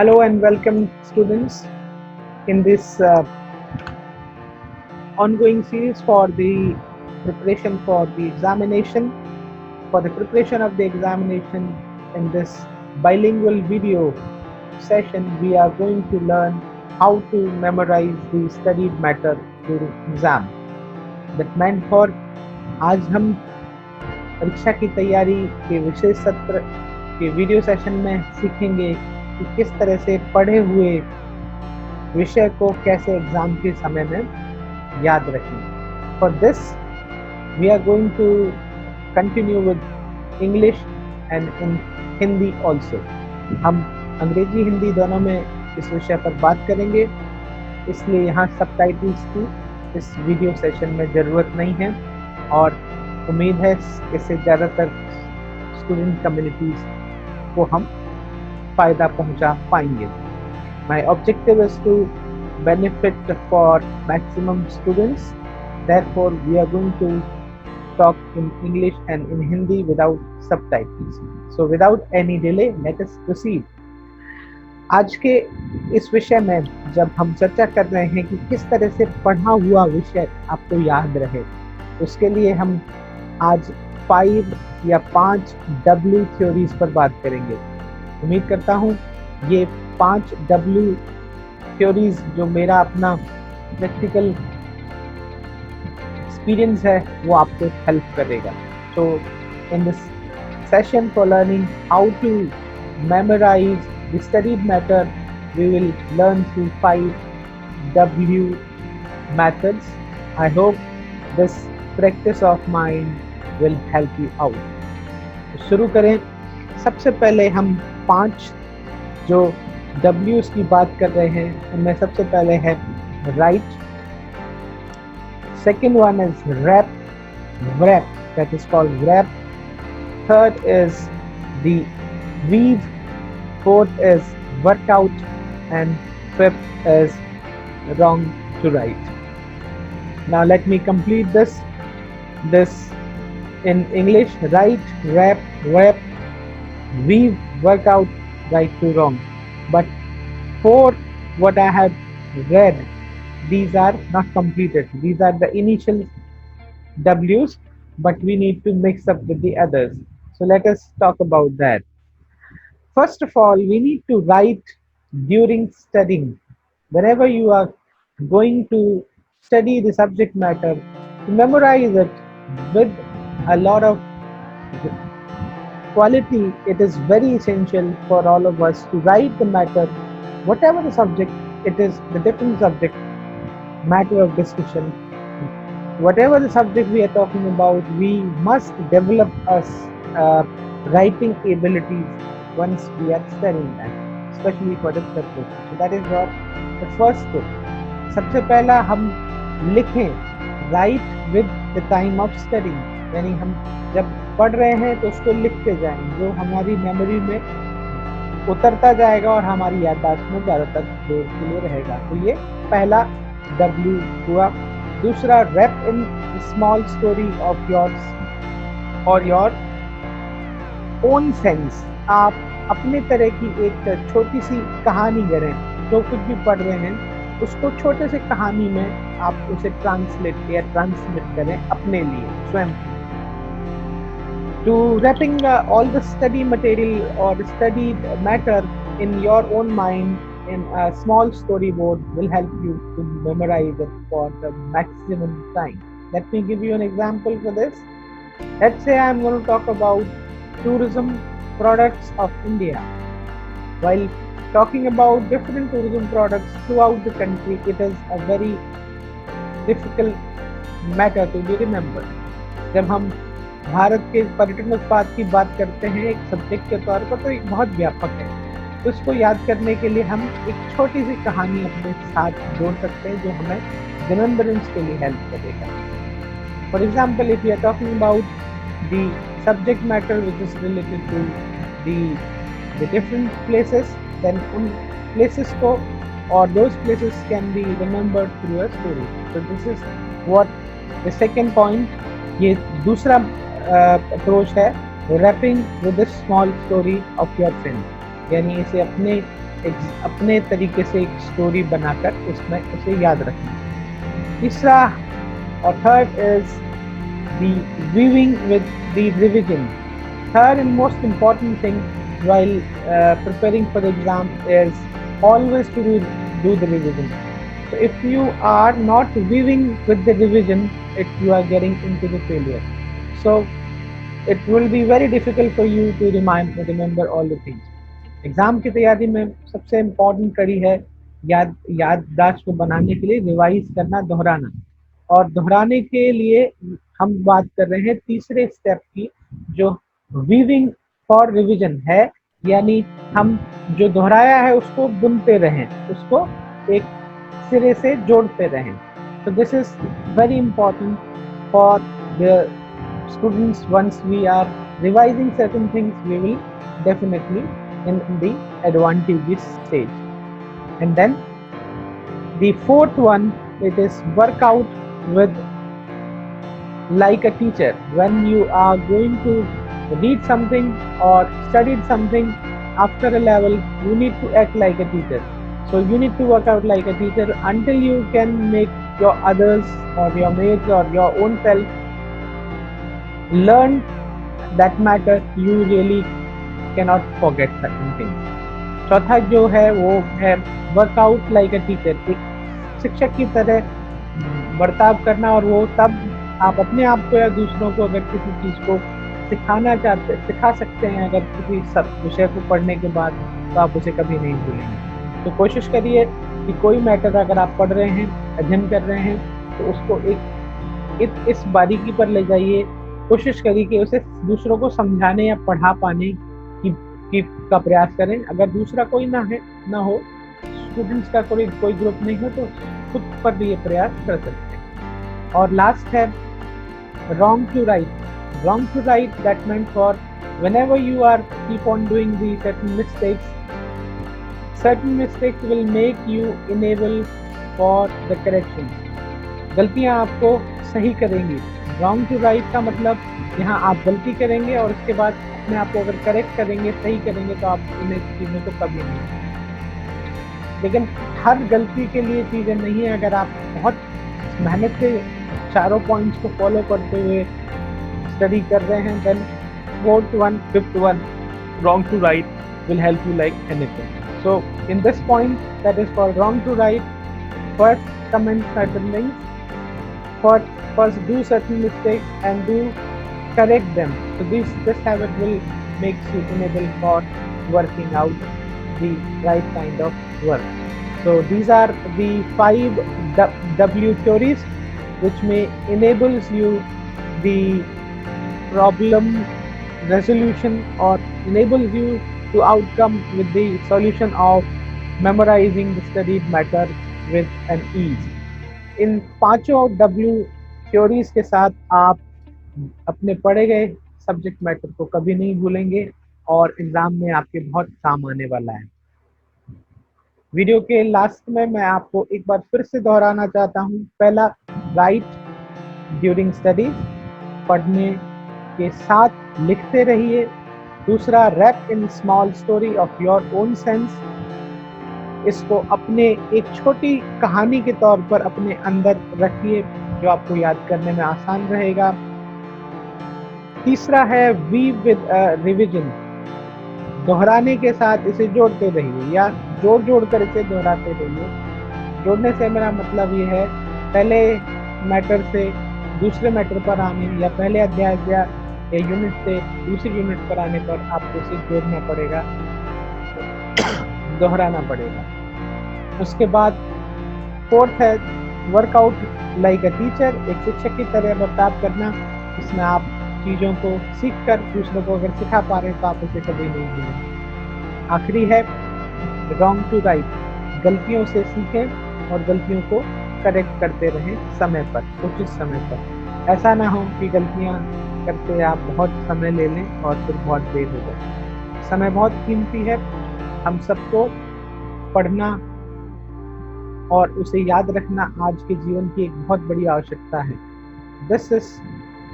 Hello and welcome, students, in this ongoing series for the preparation for the examination. For the preparation of the examination in this bilingual video session, we are going to learn how to memorize the studied matter during exam. That meant for आज हम परीक्षा की तैयारी के विशेष सत्र के video session में सीखेंगे कि किस तरह से पढ़े हुए विषय को कैसे एग्जाम के समय में याद रखें. For this we are going to continue with English and in Hindi also. हम अंग्रेजी हिंदी दोनों में इस विषय पर बात करेंगे, इसलिए यहाँ सबटाइटल्स की इस वीडियो सेशन में ज़रूरत नहीं है और उम्मीद है इससे ज़्यादातर स्टूडेंट कम्युनिटीज़ को हम फ़ायदा पहुंचा पाएंगे. My objective is to benefit for maximum students. Therefore, we are going to talk in English and in Hindi without subtitles. So, without any delay, let us proceed. आज के इस विषय में जब हम चर्चा कर रहे हैं कि किस तरह से पढ़ा हुआ विषय आपको याद रहे, उसके लिए हम आज 5 या 5 W थ्योरीज पर बात करेंगे. उम्मीद करता हूँ ये 5 W थ्योरीज जो मेरा अपना प्रैक्टिकल एक्सपीरियंस है वो आपको हेल्प करेगा. So in this session for learning how to memorise the studied matter we will learn through 5 W methods. I hope this practice of mine will help you out. तो शुरू करें. सबसे पहले हम 5 जो W's की बात कर रहे हैं उनमें सबसे पहले है right. Second one is wrap, wrap, that is called wrap. Third is the weave. Fourth is workout, and fifth is wrong to right. Now let me complete this in English. Right, wrap, wrap, weave, workout, right to wrong. But for what I have read, these are not completed. These are the initial W's, but we need to mix up with the others. So let us talk about that. First of all, we need to write during studying. Whenever you are going to study the subject matter, to memorize it with a lot of quality, it is very essential for all of us to write the matter, whatever the subject it is, the different subject matter of discussion, whatever the subject we are talking about, we must develop us writing abilities once we are studying that, especially for the subject. So that is what the first thing. सबसे पहला हम लिखें, write with the time of studying. यानी हम जब पढ़ रहे हैं तो उसको लिखते जाएं, जो हमारी मेमोरी में उतरता जाएगा और हमारी याददाश्त में ज़्यादातर देर के लिए रहेगा. तो ये पहला W हुआ. दूसरा, wrap in small story of yours और योर ओन सेंस. आप अपने तरह की एक छोटी सी कहानी करें. जो कुछ भी पढ़ रहे हैं उसको छोटे से कहानी में आप उसे ट्रांसलेट या ट्रांसमिट करें अपने लिए स्वयं. To wrapping all the study material or studied matter in your own mind in a small storyboard will help you to memorize it for the maximum time. Let me give you an example for this. Let's say I'm going to talk about tourism products of India. While talking about different tourism products throughout the country, it is a very difficult matter to be remembered. जब हम भारत के पर्यटन उत्पाद की बात करते हैं एक सब्जेक्ट के तौर पर, तो एक बहुत व्यापक है. तो इसको याद करने के लिए हम एक छोटी सी कहानी अपने साथ जोड़ सकते हैं जो हमें रिमेम्बरेंस के लिए हेल्प करेगा. For example, if you are talking about the subject matter which is related to the different places, then उन प्लेसेस को और those places can be remembered through a story. तो this is what the second point. ये दूसरा approach है, wrapping with a small story of your friend. यानी इसे अपने अपने तरीके से एक स्टोरी बनाकर उसमें उसे याद रखना। तीसरा और third is the weaving with the revision. Third and most important thing while preparing for the exam is always to do the revision. So if you are not weaving with the revision, you are getting into the failure. So it will be very difficult for you to remember all the things. Exam की तैयारी में सबसे important कड़ी है याददाश्त को बनाने के लिए रिवाइज करना, दोहराना। और दोहराने के लिए हम बात कर रहे हैं तीसरे स्टेप की, जो वीविंग फॉर रिवीजन है, यानी हम जो दोहराया है उसको बुनते रहें, उसको एक सिरे से जोड़ते रहें। तो this is very important for the students. Once we are revising certain things, we will definitely in the advantageous stage. And then the fourth one, it is work out with like a teacher. When you are going to read something or studied something after a level, you need to act like a teacher. So you need to work out like a teacher until you can make your others or your mates or your own self learn that matter. You really cannot forget certain things. चौथा जो है वो है workout like a teacher, एक शिक्षक की तरह बर्ताव करना। और वो तब आप अपने आप को या दूसरों को अगर किसी चीज़ को सिखा सकते हैं, अगर किसी सब विषय को पढ़ने के बाद, तो आप उसे कभी नहीं भूलेंगे। तो कोशिश करिए कि कोई मैटर अगर आप पढ़ रहे हैं, अध्ययन कर रहे हैं, तो उसको एक इस बारीकी पर ले जाइए। कोशिश करिए कि उसे दूसरों को समझाने या पढ़ा पाने का प्रयास करें। अगर दूसरा कोई ना हो, स्टूडेंट्स का कोई ग्रुप नहीं हो, तो खुद पर भी ये प्रयास कर सकते हैं। और लास्ट है wrong to right. Wrong to right, that meant for whenever you are keep on doing the certain mistakes will make you enable for the correction. गलतियां आपको सही करेंगी। Wrong to right का मतलब यहाँ आप गलती करेंगे और उसके बाद अपने आप को अगर करेक्ट करेंगे, सही करेंगे, तो आप इन चीज़ों को कभी नहीं। लेकिन हर गलती के लिए चीज़ें नहीं है। अगर आप बहुत मेहनत से चारों पॉइंट्स को फॉलो करते हुए स्टडी कर रहे हैं, then fourth one, fifth one, wrong to right will help you like anything. So in this point that is called wrong to right, first comment certain things, first do certain mistakes and do correct them. So this habit will make you enable for working out the right kind of work. So these are the 5 W theories which may enables you the problem resolution or enables you to outcome with the solution of memorizing the studied matter with an ease. In 5 W theories के साथ आप अपने पढ़े गए subject matter को कभी नहीं भूलेंगे और एग्जाम में आपके बहुत काम आने वाला है। वीडियो के लास्ट में मैं आपको एक बार फिर से दोहराना चाहता हूँ। पहला, राइट ड्यूरिंग स्टडीज, पढ़ने के साथ लिखते रहिए। दूसरा, wrap in small story of your own sense, इसको अपने एक छोटी कहानी के तौर पर अपने अंदर रखिए, जो आपको याद करने में आसान रहेगा। तीसरा है वीव विद रिवीजन, दोहराने के साथ इसे जोड़ते रहिए या जोड़ कर इसे दोहराते रहिए। जोड़ने से मेरा मतलब ये है, पहले मैटर से दूसरे मैटर पर आने या पहले अध्याय या यूनिट से दूसरी यूनिट पर आने पर आपको इसे जोड़ना पड़ेगा, दोहराना पड़ेगा। उसके बाद फोर्थ है वर्कआउट लाइक अ टीचर, एक शिक्षक की तरह बर्ताव करना, इसमें आप चीज़ों को सीख कर दूसरों को अगर सिखा पा रहे हैं तो आप उसे कभी नहीं भूलेंगे। आखिरी है रॉन्ग टू राइट, गलतियों से सीखें और गलतियों को करेक्ट करते रहें समय पर, उचित समय पर। ऐसा ना हो कि गलतियाँ करते आप बहुत समय ले लें और फिर बहुत देर हो जाए। समय बहुत कीमती है, हम सबको पढ़ना और उसे याद रखना आज के जीवन की एक बहुत बड़ी आवश्यकता है। This is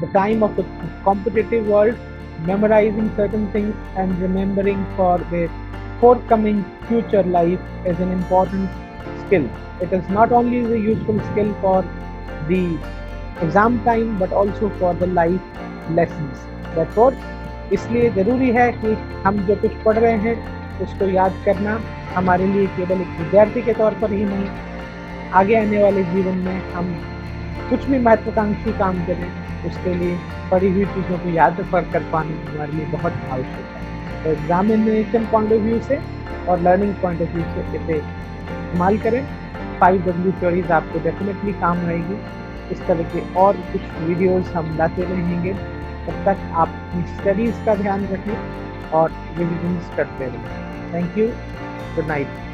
the time of the competitive world, memorizing certain things and remembering for the forthcoming future life is an important skill. It is not only a useful skill for the exam time but also for the life lessons. Therefore, इसलिए ज़रूरी है कि हम जो कुछ पढ़ रहे हैं उसको याद करना हमारे लिए केवल एक विद्यार्थी के तौर पर ही नहीं, आगे आने वाले जीवन में हम कुछ भी महत्वाकांक्षी काम करें उसके लिए पढ़ी हुई चीज़ों को याद कर पाना हमारे लिए बहुत आवश्यक है। तो एग्जामिनेशन पॉइंट ऑफ व्यू से और लर्निंग पॉइंट ऑफ व्यू से इसे इस्तेमाल करें। 5W थ्योरीज आपको डेफिनेटली काम आएगी। इस तरह के और कुछ वीडियोस हम लाते रहेंगे। तब तक आप अपनी स्टडीज़ का ध्यान रखें और रिविजन्स करते रहें। Thank you. Good night.